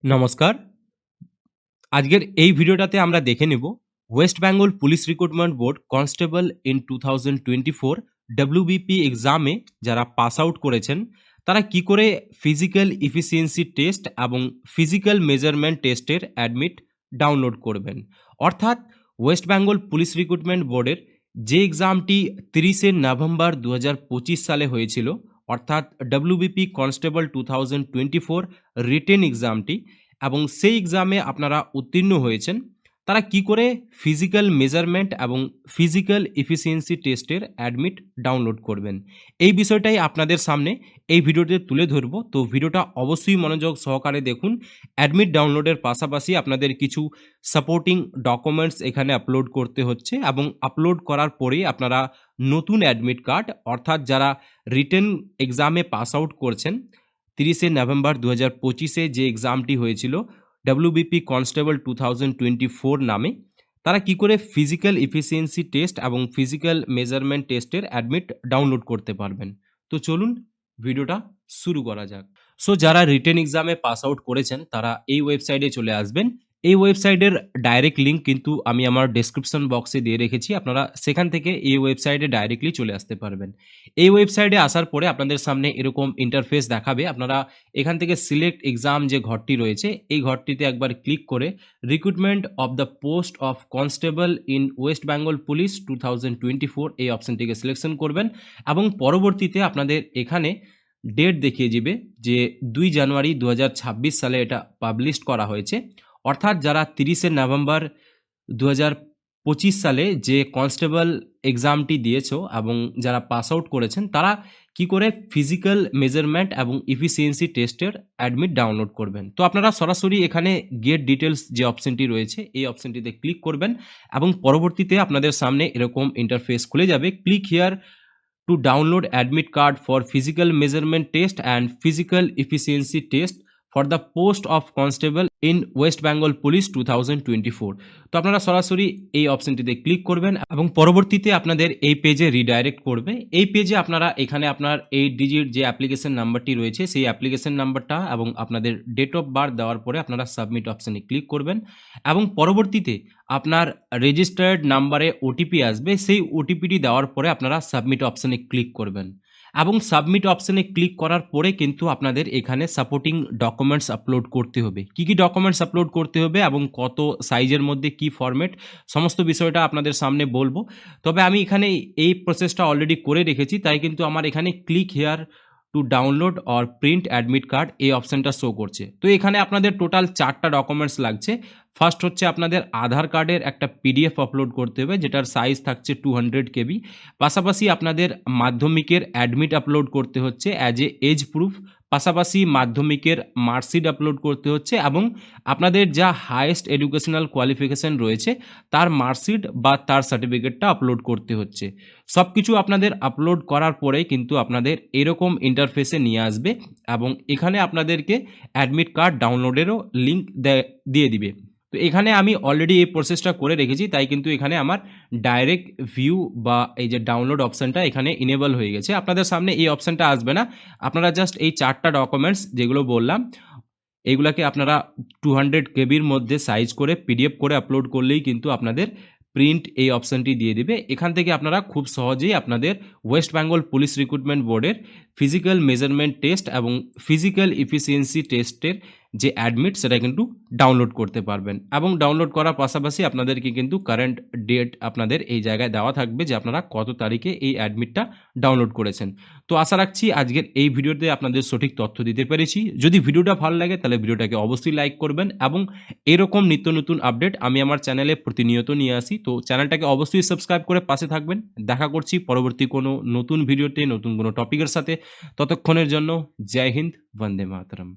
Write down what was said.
নমস্কার। আজকের এই ভিডিওটাতে আমরা দেখে নেব West Bengal police recruitment board constable in 2024 WBP এক্সামে যারা পাস আউট করেছেন তারা কি করে ফিজিক্যাল এফিসিয়েন্সি টেস্ট এবং ফিজিক্যাল মেজারমেন্ট টেস্টের অ্যাডমিট ডাউনলোড করবেন। অর্থাৎ ওয়েস্ট বেঙ্গল পুলিশ রিক্রুটমেন্ট বোর্ডের যে এক্সামটি 30শে নভেম্বর 2025 সালে হয়েছিল, অর্থাৎ ডব্লিউবিপি কনস্টেবল 2024 রিটেন এক্সামটি, এবং সেই এক্সামে আপনারা উত্তীর্ণ হয়েছেন, তারা কি করে ফিজিক্যাল মেজারমেন্ট এবং ফিজিক্যাল এফিসিয়েন্সি টেস্টের অ্যাডমিট ডাউনলোড করবেন, এই বিষয়টাই আপনাদের সামনে এই ভিডিওতে তুলে ধরবো। তো ভিডিওটা অবশ্যই মনোযোগ সহকারে দেখুন। অ্যাডমিট ডাউনলোডের পাশাপাশি আপনাদের কিছু সাপোর্টিং ডকুমেন্টস এখানে আপলোড করতে হচ্ছে, এবং আপলোড করার পরে আপনারা নতুন অ্যাডমিট কার্ড, অর্থাৎ যারা রিটেন এক্সামে পাস আউট করছেন 30শে নভেম্বর 2025-এ যে এক্সামটি হয়েছিল ডব্লিউবিপি কনস্টেবল 2024 নামে, তারা কি করে ফিজিক্যাল এফিসিয়েন্সি টেস্ট এবং ফিজিক্যাল মেজারমেন্ট টেস্টের অ্যাডমিট ডাউনলোড করতে পারবেন। তো চলুন ভিডিওটা শুরু করা যাক। সো যারা রিটেন এক্সামে পাস আউট করেছেন তারা এই ওয়েবসাইটে চলে আসবেন। এই ওয়েবসাইটের ডাইরেক্ট লিঙ্ক কিন্তু আমি আমার ডেসক্রিপশন বক্সে দিয়ে রেখেছি, আপনারা সেখান থেকে এই ওয়েবসাইটে ডাইরেক্টলি চলে আসতে পারবেন। এই ওয়েবসাইটে আসার পরে আপনাদের সামনে এরকম ইন্টারফেস দেখাবে। আপনারা এখান থেকে সিলেক্ট এক্সাম যে ঘরটি রয়েছে এই ঘরটিতে একবার ক্লিক করে recruitment of the post of constable in West Bengal police 2024 এই অপশনটিকে সিলেকশন করবেন, এবং পরবর্তীতে আপনাদের এখানে ডেট দেখিয়ে দিবে যে 2 জানুয়ারি 2026 সালে এটা পাবলিশ করা হয়েছে। অর্থাৎ যারা 30শে নভেম্বর 2025 সালে যে কনস্টেবল এক্সামটি দিয়েছো এবং যারা পাস আউট করেছেন তারা কি করে ফিজিক্যাল মেজারমেন্ট এবং এফিসিয়েন্সি টেস্টের অ্যাডমিট ডাউনলোড করবেন। তো আপনারা সরাসরি এখানে গেট ডিটেলস যে অপশনটি রয়েছে এই অপশনটিতে ক্লিক করবেন, এবং পরবর্তীতে আপনাদের সামনে এরকম ইন্টারফেস খুলে যাবে। Click here to download admit card for physical measurement test and physical efficiency test for the post of constable in West Bengal Police 2024। তো আপনারা সরাসরি এই অপশনটিতে ক্লিক করবেন এবং পরবর্তীতে আপনাদের এই পেজে রিডাইরেক্ট করবে। এই পেজে আপনারা এখানে আপনার 8 ডিজিট যে অ্যাপ্লিকেশন নাম্বারটি রয়েছে সেই অ্যাপ্লিকেশন নাম্বারটা এবং আপনাদের ডেট অফ বার্থ দেওয়ার পরে আপনারা সাবমিট অপশনে ক্লিক করবেন, এবং পরবর্তীতে আপনার রেজিস্টার্ড নাম্বারে ওটিপি আসবে। সেই ওটিপিটি দেওয়ার পরে আপনারা সাবমিট অপশনে ক্লিক করবেন, এবং সাবমিট অপশনে ক্লিক করার পরে কিন্তু আপনাদের এখানে সাপোর্টিং ডকুমেন্টস আপলোড করতে হবে। কি কি ডকুমেন্টস আপলোড করতে হবে এবং কত সাইজের মধ্যে কি ফরম্যাট, সমস্ত বিষয়টা আপনাদের সামনে বলবো। তবে আমি এখানে এই প্রসেসটা অলরেডি করে রেখেছি, তাই কিন্তু আমার এখানে click here to download or print admit card এই অপশানটা শো করছে। তো এখানে আপনাদের টোটাল 4টা ডকুমেন্টস লাগছে। ফার্স্ট হচ্ছে আপনাদের আধার কার্ডের একটা পিডিএফ আপলোড করতে হবে যেটার সাইজ থাকছে 200 কেবি। পাশাপাশি আপনাদের মাধ্যমিকের অ্যাডমিট আপলোড করতে হচ্ছে অ্যাজ এ এজ প্রুফ। পাশাপাশি মাধ্যমিকের মার্কশিট আপলোড করতে হচ্ছে, এবং আপনাদের যা হাইয়েস্ট এডুকেশনাল কোয়ালিফিকেশন রয়েছে তার মার্কশিট বা তার সার্টিফিকেটটা আপলোড করতে হচ্ছে। সব কিছু আপনাদের আপলোড করার পরে কিন্তু আপনাদের এরকম ইন্টারফেসে নিয়ে আসবে, এবং এখানে আপনাদেরকে অ্যাডমিট কার্ড ডাউনলোডেরও লিঙ্ক দিয়ে দিবে। তো এখানে আমি অলরেডি এই প্রসেসটা করে রেখেছি, তাই কিন্তু এখানে আমার ডাইরেক্ট ভিউ বা এই যে ডাউনলোড অপশানটা এখানে ইনেবল হয়ে গেছে। আপনাদের সামনে এই অপশানটা আসবে না, আপনারা জাস্ট এই 4টা ডকুমেন্টস যেগুলো বললাম এইগুলাকে আপনারা 200 কেবির মধ্যে সাইজ করে পিডিএফ করে আপলোড করলেই কিন্তু আপনাদের প্রিন্ট এই অপশানটি দিয়ে দিবে। এখান থেকে আপনারা খুব সহজেই আপনাদের ওয়েস্ট বেঙ্গল পুলিশ রিক্রুটমেন্ট বোর্ডের ফিজিক্যাল মেজারমেন্ট টেস্ট এবং ফিজিক্যাল এফিসিয়েন্সি টেস্টের যে অ্যাডমিট সেটা কিন্তু ডাউনলোড করতে পারবেন, এবং ডাউনলোড করার পাশাপাশি আপনাদেরকে কিন্তু কারেন্ট ডেট আপনাদের এই জায়গায় দেওয়া থাকবে যে আপনারা কত তারিখে এই অ্যাডমিটটা ডাউনলোড করেছেন। তো আশা রাখছি আজকের এই ভিডিওতে আপনাদের সঠিক তথ্য দিতে পেরেছি। যদি ভিডিওটা ভালো লাগে তাহলে ভিডিওটাকে অবশ্যই লাইক করবেন, এবং এরকম নিত্য নতুন আপডেট আমি আমার চ্যানেলে প্রতিনিয়ত নিয়ে আসি। তো চ্যানেলটাকে অবশ্যই সাবস্ক্রাইব করে পাশে থাকবেন। দেখা করছি পরবর্তী কোনো নতুন ভিডিওতে নতুন কোনো টপিকের সাথে। ততক্ষণের জন্য জয় হিন্দ, বন্দে মাতরম।